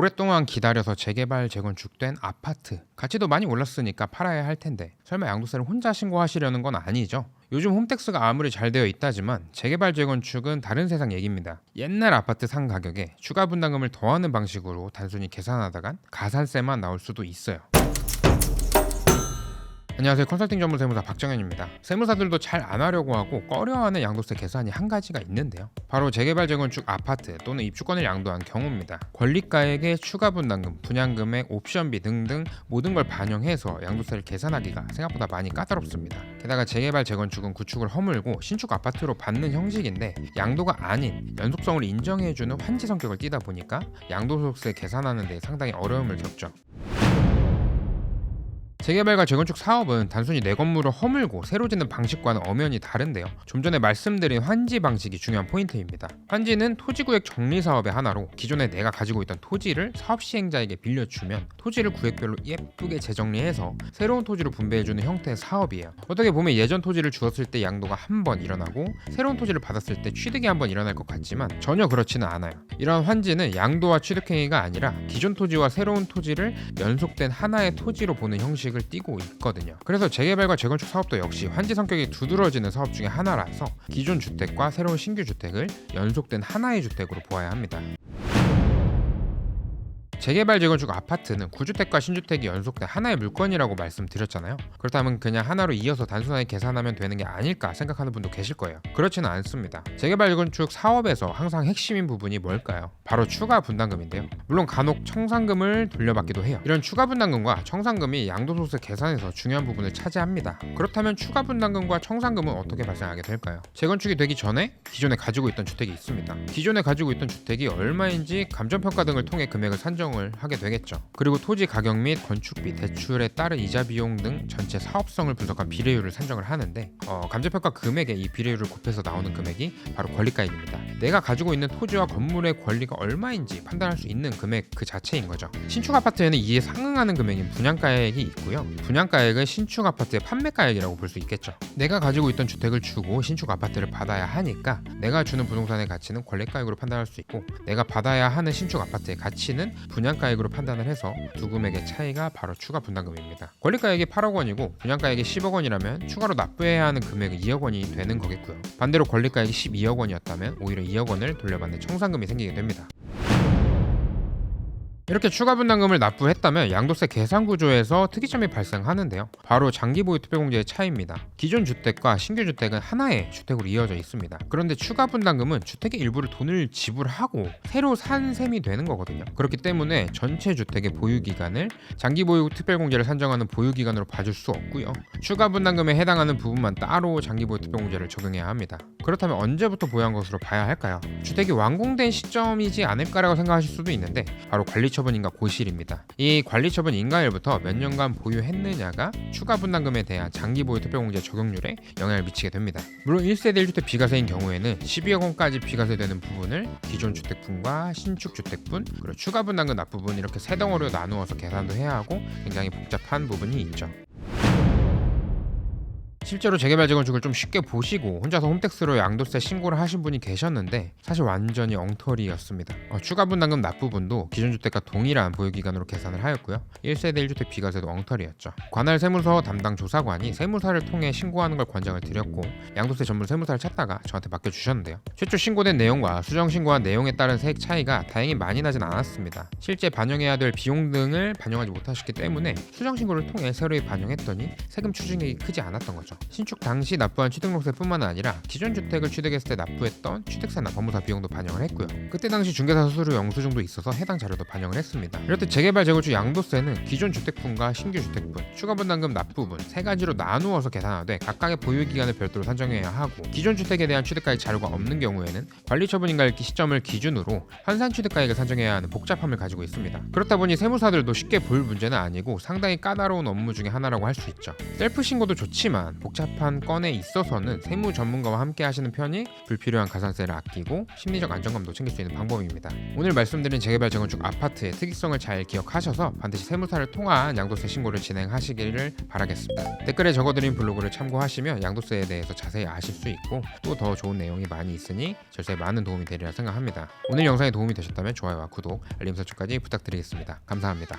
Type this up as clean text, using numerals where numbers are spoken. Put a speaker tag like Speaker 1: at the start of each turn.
Speaker 1: 오랫동안 기다려서 재개발 재건축된 아파트 가치도 많이 올랐으니까 팔아야 할 텐데 설마 양도세를 혼자 신고하시려는 건 아니죠? 요즘 홈택스가 아무리 잘 되어 있다지만 재개발 재건축은 다른 세상 얘기입니다. 옛날 아파트 상 가격에 추가 분담금을 더하는 방식으로 단순히 계산하다간 가산세만 나올 수도 있어요. 안녕하세요. 컨설팅 전문 세무사 박정현입니다. 세무사들도 잘 안 하려고 하고 꺼려하는 양도세 계산이 한 가지가 있는데요. 바로 재개발 재건축 아파트 또는 입주권을 양도한 경우입니다. 권리가액의 추가 분담금, 분양금액, 옵션비 등등 모든 걸 반영해서 양도세를 계산하기가 생각보다 많이 까다롭습니다. 게다가 재개발 재건축은 구축을 허물고 신축 아파트로 받는 형식인데 양도가 아닌 연속성을 인정해주는 환지 성격을 띠다 보니까 양도소득세 계산하는 데 상당히 어려움을 겪죠. 재개발과 재건축 사업은 단순히 내 건물을 허물고 새로 짓는 방식과는 엄연히 다른데요. 좀 전에 말씀드린 환지 방식이 중요한 포인트입니다. 환지는 토지구역 정리 사업의 하나로 기존에 내가 가지고 있던 토지를 사업 시행자에게 빌려주면 토지를 구역별로 예쁘게 재정리해서 새로운 토지로 분배해주는 형태의 사업이에요. 어떻게 보면 예전 토지를 주었을 때 양도가 한 번 일어나고 새로운 토지를 받았을 때 취득이 한 번 일어날 것 같지만 전혀 그렇지는 않아요. 이러한 환지는 양도와 취득행위가 아니라 기존 토지와 새로운 토지를 연속된 하나의 토지로 보는 형식을 띠고 있거든요. 그래서 재개발과 재건축 사업도 역시 환지 성격이 두드러지는 사업 중에 하나라서 기존 주택과 새로운 신규 주택을 연속된 하나의 주택으로 보아야 합니다. 재개발 재건축 아파트는 구주택과 신주택이 연속된 하나의 물건이라고 말씀드렸잖아요. 그렇다면 그냥 하나로 이어서 단순하게 계산하면 되는 게 아닐까 생각하는 분도 계실 거예요. 그렇지는 않습니다. 재개발 재건축 사업에서 항상 핵심인 부분이 뭘까요? 바로 추가 분담금인데요. 물론 간혹 청산금을 돌려받기도 해요. 이런 추가 분담금과 청산금이 양도소득세 계산에서 중요한 부분을 차지합니다. 그렇다면 추가 분담금과 청산금은 어떻게 발생하게 될까요? 재건축이 되기 전에 기존에 가지고 있던 주택이 있습니다. 기존에 가지고 있던 주택이 얼마인지 감정평가 등을 통해 금액을 산정을 하게 되겠죠. 그리고 토지 가격 및 건축비, 대출에 따른 이자 비용 등 전체 사업성을 분석한 비례율을 산정을 하는데 감정평가 금액에 이 비례율을 곱해서 나오는 금액이 바로 권리가액입니다. 내가 가지고 있는 토지와 건물의 권리가 얼마인지 판단할 수 있는 금액 그 자체인 거죠. 신축 아파트에는 이에 상응하는 금액인 분양가액이 있고요. 분양가액은 신축 아파트의 판매가액이라고 볼 수 있겠죠. 내가 가지고 있던 주택을 주고 신축 아파트를 받아야 하니까 내가 주는 부동산의 가치는 권리가액으로 판단할 수 있고 내가 받아야 하는 신축 아파트의 가치는 분양가액으로 판단을 해서 두 금액의 차이가 바로 추가 분담금입니다. 권리가액이 8억 원이고 분양가액이 10억 원이라면 추가로 납부해야 하는 금액은 2억 원이 되는 거겠고요. 반대로 권리가액이 12억 원이었다면 오히려 2억 원을 돌려받는 청산금이 생기게 됩니다. 이렇게 추가 분담금을 납부했다면 양도세 계산 구조에서 특이점이 발생하는데요. 바로 장기 보유 특별공제의 차이입니다. 기존 주택과 신규 주택은 하나의 주택으로 이어져 있습니다. 그런데 추가 분담금은 주택의 일부를 돈을 지불하고 새로 산 셈이 되는 거거든요. 그렇기 때문에 전체 주택의 보유 기간을 장기 보유 특별공제를 산정하는 보유 기간으로 봐줄 수 없고요. 추가 분담금에 해당하는 부분만 따로 장기 보유 특별공제를 적용해야 합니다. 그렇다면 언제부터 보유한 것으로 봐야 할까요? 주택이 완공된 시점이지 않을까라고 생각하실 수도 있는데 바로 관리처분인가 고실입니다. 이 관리처분 인가일부터 몇 년간 보유했느냐가 추가 분담금에 대한 장기 보유 특별공제 적용률에 영향을 미치게 됩니다. 물론 1세대 1주택 비과세인 경우에는 12억 원까지 비과세되는 부분을 기존 주택분과 신축 주택분 그리고 추가 분담금 납부분 이렇게 세 덩어리로 나누어서 계산도 해야 하고 굉장히 복잡한 부분이 있죠. 실제로 재개발 재건축을 좀 쉽게 보시고 혼자서 홈택스로 양도세 신고를 하신 분이 계셨는데 사실 완전히 엉터리였습니다. 추가 분담금 납부분도 기존 주택과 동일한 보유기간으로 계산을 하였고요. 1세대 1주택 비과세도 엉터리였죠. 관할 세무서 담당 조사관이 세무사를 통해 신고하는 걸 권장을 드렸고 양도세 전문 세무사를 찾다가 저한테 맡겨주셨는데요. 최초 신고된 내용과 수정 신고한 내용에 따른 세액 차이가 다행히 많이 나진 않았습니다. 실제 반영해야 될 비용 등을 반영하지 못하셨기 때문에 수정 신고를 통해 세로에 반영했더니 세금 추징액이 크지 않았던 거죠. 신축 당시 납부한 취득록세뿐만 아니라 기존 주택을 취득했을 때 납부했던 취득세나 법무사 비용도 반영을 했고요. 그때 당시 중개사 수수료 영수증도 있어서 해당 자료도 반영을 했습니다. 이렇듯 재개발 재건축 양도세는 기존 주택분과 신규 주택분, 추가 분담금 납부분 세 가지로 나누어서 계산하되 각각의 보유 기간을 별도로 산정해야 하고 기존 주택에 대한 취득가액 자료가 없는 경우에는 관리처분인가일기 시점을 기준으로 환산 취득가액을 산정해야 하는 복잡함을 가지고 있습니다. 그렇다 보니 세무사들도 쉽게 볼 문제는 아니고 상당히 까다로운 업무 중에 하나라고 할 수 있죠. 셀프 신고도 좋지만 복잡한 건에 있어서는 세무 전문가와 함께 하시는 편이 불필요한 가산세를 아끼고 심리적 안정감도 챙길 수 있는 방법입니다. 오늘 말씀드린 재개발 재건축 아파트의 특이성을 잘 기억하셔서 반드시 세무사를 통한 양도세 신고를 진행하시기를 바라겠습니다. 댓글에 적어드린 블로그를 참고하시면 양도세에 대해서 자세히 아실 수 있고 또 더 좋은 내용이 많이 있으니 절세에 많은 도움이 되리라 생각합니다. 오늘 영상이 도움이 되셨다면 좋아요와 구독, 알림 설정까지 부탁드리겠습니다. 감사합니다.